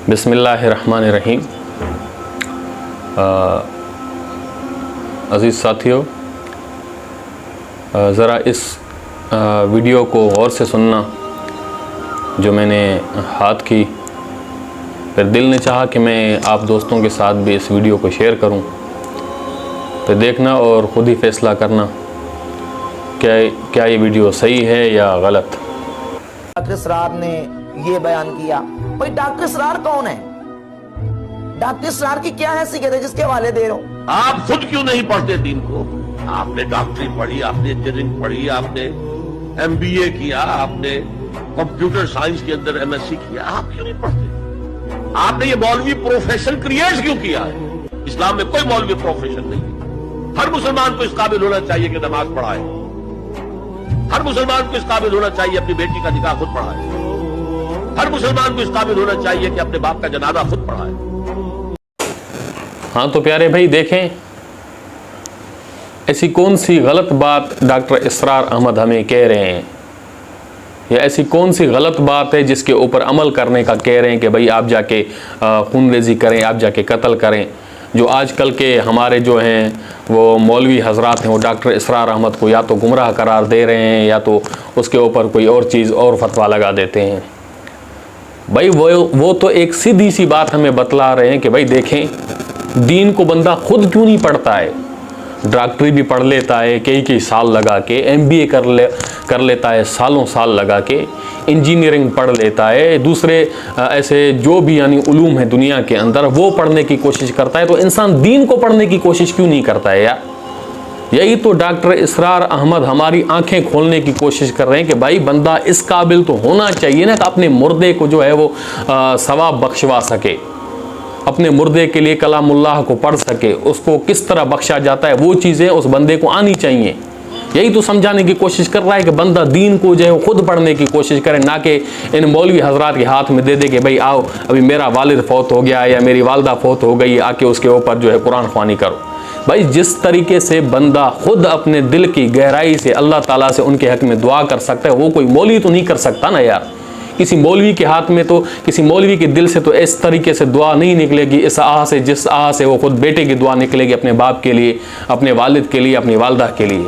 بسم اللہ الرحمن الرحیم۔ عزیز ساتھیو، ذرا اس ویڈیو کو غور سے سننا جو میں نے ہاتھ کی، پھر دل نے چاہا کہ میں آپ دوستوں کے ساتھ بھی اس ویڈیو کو شیئر کروں، پھر دیکھنا اور خود ہی فیصلہ کرنا کیا یہ ویڈیو صحیح ہے یا غلط۔ ڈاکٹر اسرار نے یہ بیان کیا، بھئی ڈاکٹر اسرار کون ہے؟ ڈاکٹر اسرار کی کیا حیثیت ہے جس کے حوالے دے رہا ہوں؟ آپ خود کیوں نہیں پڑھتے دین کو؟ آپ نے ڈاکٹری پڑھی، آپ نے انجینئرنگ پڑھی، آپ نے ایم بی اے کیا، آپ نے کمپیوٹر سائنس کے اندر ایم ایس سی کیا، آپ کیوں نہیں پڑھتے؟ آپ نے یہ مولوی پروفیشن کریٹ کیوں کیا ہے؟ اسلام میں کوئی مولوی پروفیشن نہیں ہے۔ ہر مسلمان کو اس قابل ہونا چاہیے کہ نماز پڑھائے، ہر مسلمان کو اس قابل ہونا چاہیے اپنی بیٹی کا نکاح خود پڑھائے، ہر مسلمان کو اس قابل ہونا چاہیے کہ اپنے باپ کا جنازہ خود پڑھائے۔ ہاں تو پیارے بھائی دیکھیں، ایسی کون سی غلط بات ڈاکٹر اسرار احمد ہمیں کہہ رہے ہیں، یا ایسی کون سی غلط بات ہے جس کے اوپر عمل کرنے کا کہہ رہے ہیں کہ بھائی آپ جا کے خون ریزی کریں، آپ جا کے قتل کریں۔ جو آج کل کے ہمارے جو ہیں وہ مولوی حضرات ہیں، وہ ڈاکٹر اسرار احمد کو یا تو گمراہ قرار دے رہے ہیں یا تو اس کے اوپر کوئی اور چیز اور فتویٰ لگا دیتے ہیں۔ بھائی وہ تو ایک سیدھی سی بات ہمیں بتلا رہے ہیں کہ بھائی دیکھیں، دین کو بندہ خود کیوں نہیں پڑھتا ہے؟ ڈاکٹری بھی پڑھ لیتا ہے کئی سال لگا کے، ایم بی اے کر لیتا ہے سالوں سال لگا کے، انجینئرنگ پڑھ لیتا ہے، دوسرے ایسے جو بھی یعنی علوم ہیں دنیا کے اندر وہ پڑھنے کی کوشش کرتا ہے، تو انسان دین کو پڑھنے کی کوشش کیوں نہیں کرتا ہے یار؟ یہی تو ڈاکٹر اسرار احمد ہماری آنکھیں کھولنے کی کوشش کر رہے ہیں کہ بھائی بندہ اس قابل تو ہونا چاہیے نا کہ اپنے مردے کو جو ہے وہ ثواب بخشوا سکے، اپنے مردے کے لیے کلام اللہ کو پڑھ سکے، اس کو کس طرح بخشا جاتا ہے وہ چیزیں اس بندے کو آنی چاہیے۔ یہی تو سمجھانے کی کوشش کر رہا ہے کہ بندہ دین کو جو ہے خود پڑھنے کی کوشش کرے، نہ کہ ان مولوی حضرات کے ہاتھ میں دے دے کہ بھائی آؤ ابھی میرا والد فوت ہو گیا یا میری والدہ فوت ہو گئی، آ کے اس کے اوپر جو ہے قرآن خوانی کرو۔ بھائی جس طریقے سے بندہ خود اپنے دل کی گہرائی سے اللہ تعالیٰ سے ان کے حق میں دعا کر سکتا ہے، وہ کوئی مولوی تو نہیں کر سکتا نا یار۔ کسی مولوی کے ہاتھ میں تو، کسی مولوی کے دل سے تو اس طریقے سے دعا نہیں نکلے گی، اس آہ سے جس آہ سے وہ خود بیٹے کی دعا نکلے گی اپنے باپ کے لیے، اپنے والد کے لیے، اپنی والدہ کے لیے۔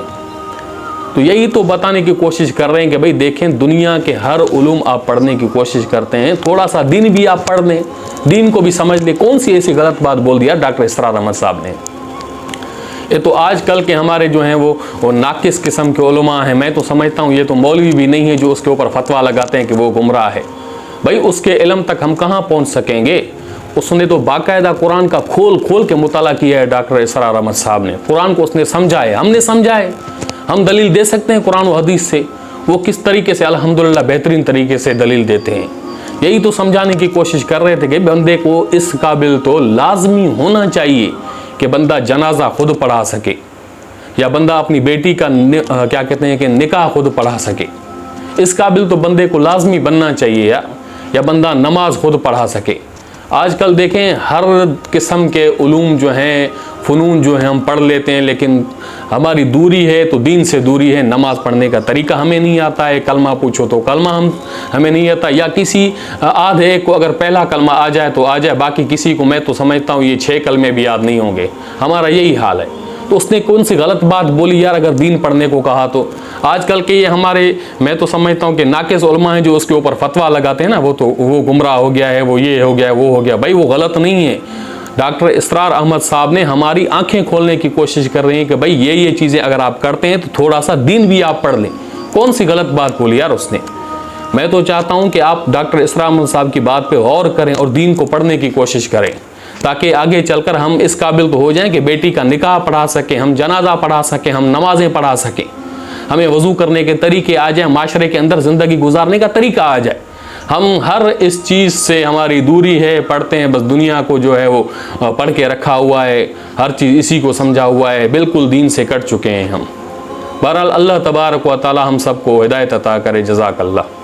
تو یہی تو بتانے کی کوشش کر رہے ہیں کہ بھئی دیکھیں، دنیا کے ہر علوم آپ پڑھنے کی کوشش کرتے ہیں، تھوڑا سا دین بھی آپ پڑھ لیں، دین کو بھی سمجھ لیں۔ کون سی ایسی غلط بات بول دیا ڈاکٹر اسرار احمد صاحب نے؟ یہ تو آج کل کے ہمارے جو ہیں وہ ناقص قسم کے علماء ہیں۔ میں تو سمجھتا ہوں یہ تو مولوی بھی نہیں ہے جو اس کے اوپر فتویٰ لگاتے ہیں کہ وہ گمراہ ہے۔ بھائی اس کے علم تک ہم کہاں پہنچ سکیں گے؟ اس نے تو باقاعدہ قرآن کا کھول کے مطالعہ کیا ہے ڈاکٹر اسرار احمد صاحب نے، قرآن کو اس نے سمجھا ہے، ہم نے سمجھا ہے، ہم دلیل دے سکتے ہیں قرآن و حدیث سے، وہ کس طریقے سے الحمدللہ بہترین طریقے سے دلیل دیتے ہیں۔ یہی تو سمجھانے کی کوشش کر رہے تھے کہ بندے کو اس قابل تو لازمی ہونا چاہیے کہ بندہ جنازہ خود پڑھا سکے، یا بندہ اپنی بیٹی کا کیا کہتے ہیں کہ نکاح خود پڑھا سکے۔ اس قابل تو بندے کو لازمی بننا چاہیے، یا بندہ نماز خود پڑھا سکے۔ آج کل دیکھیں ہر قسم کے علوم جو ہیں، فنون جو ہیں ہم پڑھ لیتے ہیں، لیکن ہماری دوری ہے تو دین سے دوری ہے۔ نماز پڑھنے کا طریقہ ہمیں نہیں آتا ہے، کلمہ پوچھو تو کلمہ ہمیں نہیں آتا، یا کسی آدھے ایک کو اگر پہلا کلمہ آ جائے تو آ جائے، باقی کسی کو میں تو سمجھتا ہوں یہ 6 کلمے بھی یاد نہیں ہوں گے۔ ہمارا یہی حال ہے۔ تو اس نے کون سی غلط بات بولی یار اگر دین پڑھنے کو کہا تو؟ آج کل کے یہ ہمارے، میں تو سمجھتا ہوں کہ ناقص علماء ہیں جو اس کے اوپر فتویٰ لگاتے ہیں نا، وہ گمراہ ہو گیا ہے، وہ یہ ہو گیا، وہ ہو گیا۔ بھائی وہ غلط نہیں ہے۔ ڈاکٹر اسرار احمد صاحب نے ہماری آنکھیں کھولنے کی کوشش کر رہی ہیں کہ بھائی یہ چیزیں اگر آپ کرتے ہیں تو تھوڑا سا دین بھی آپ پڑھ لیں۔ کون سی غلط بات بولی یار اس نے؟ میں تو چاہتا ہوں کہ آپ ڈاکٹر اسرار احمد صاحب کی بات پہ غور کریں اور دین کو پڑھنے کی کوشش کریں، تاکہ آگے چل کر ہم اس قابل تو ہو جائیں کہ بیٹی کا نکاح پڑھا سکیں، ہم جنازہ پڑھا سکیں، ہم نمازیں پڑھا سکیں، ہمیں وضو کرنے کے طریقے آ جائیں، معاشرے کے اندر زندگی گزارنے کا طریقہ آ جائے۔ ہم ہر اس چیز سے ہماری دوری ہے، پڑھتے ہیں بس دنیا کو جو ہے وہ پڑھ کے رکھا ہوا ہے، ہر چیز اسی کو سمجھا ہوا ہے، بالکل دین سے کٹ چکے ہیں ہم۔ بہرحال اللہ تبارک و تعالی ہم سب کو ہدایت عطا کرے۔ جزاک اللہ۔